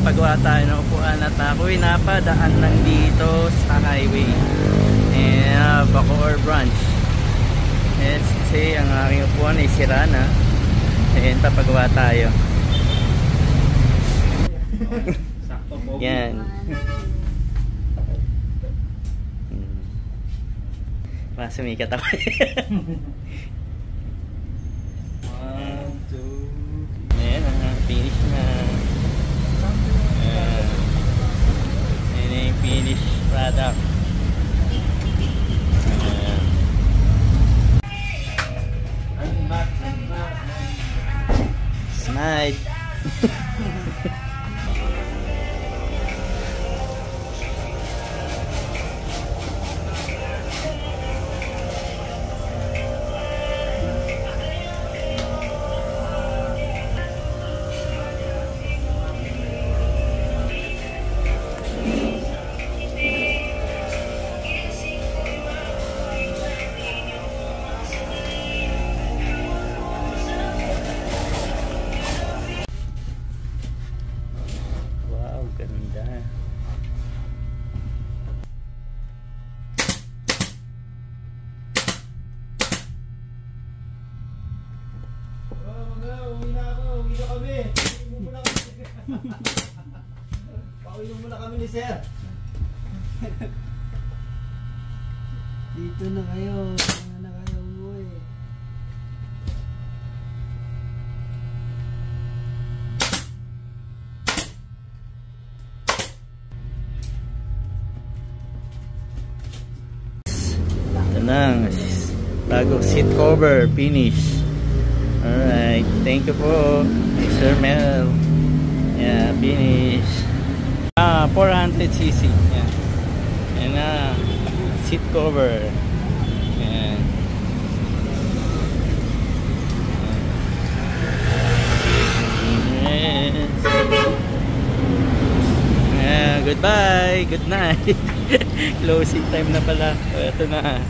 magpapagawa tayo ng upuan at ako'y napadaan lang dito sa highway Bacoor branch. Yes, kasi ang aking upuan ay sira na. Ayan, papagawa tayo. Yan. Sumikat ako. 1, 2. Ayan, finish na. Ayan yung finish product. Smile. Ganda. Uwi na kami. Pauwi muna kami ni sir. Dito na kayo. Na kayo umuwi. Bago seat cover finish. Alright, thank you po Sir Mel. Yeah, finish. 400cc. Yeah. Yan na, seat cover. Yan. Yes. Yeah, goodbye, good night. Closing time na pala. Ito na,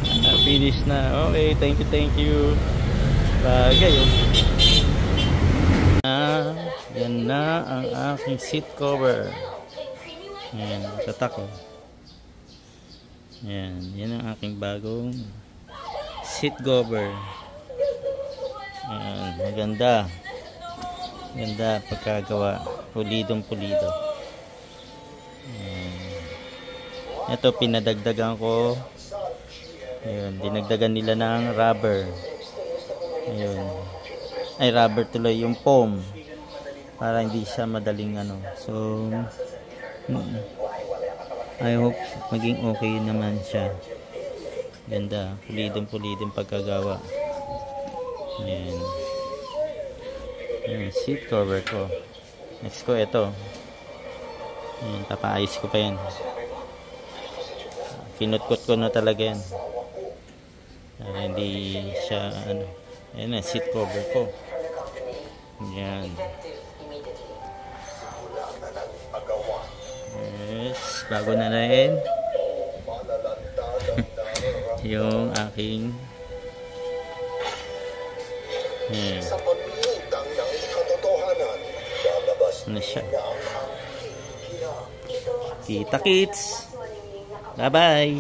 finish na. Okay, thank you. Bagay oh. Yan na ang aking seat cover. Yan, tatak oh. Yan ang aking bagong seat cover. Yan, maganda. Ganda pagkagawa. Pulidong pulido. Ito pinadagdagan ko. Ayun, dinagdagan nila ng rubber. Ayun. Ay, rubber tuloy yung foam para hindi siya madaling ano. So I hope maging okay naman siya. Ganda, pulidong pagkagawa. Ayun. Ayun, seat cover ko. Next ko ito. Ayun, papaayos ko pa yan. Kinutkot ko na talaga yan para hindi siya ano. Ayan na, seat cover ko. Yan. Yes, bago na rin yung aking ano siya. Kita kits. Bye bye.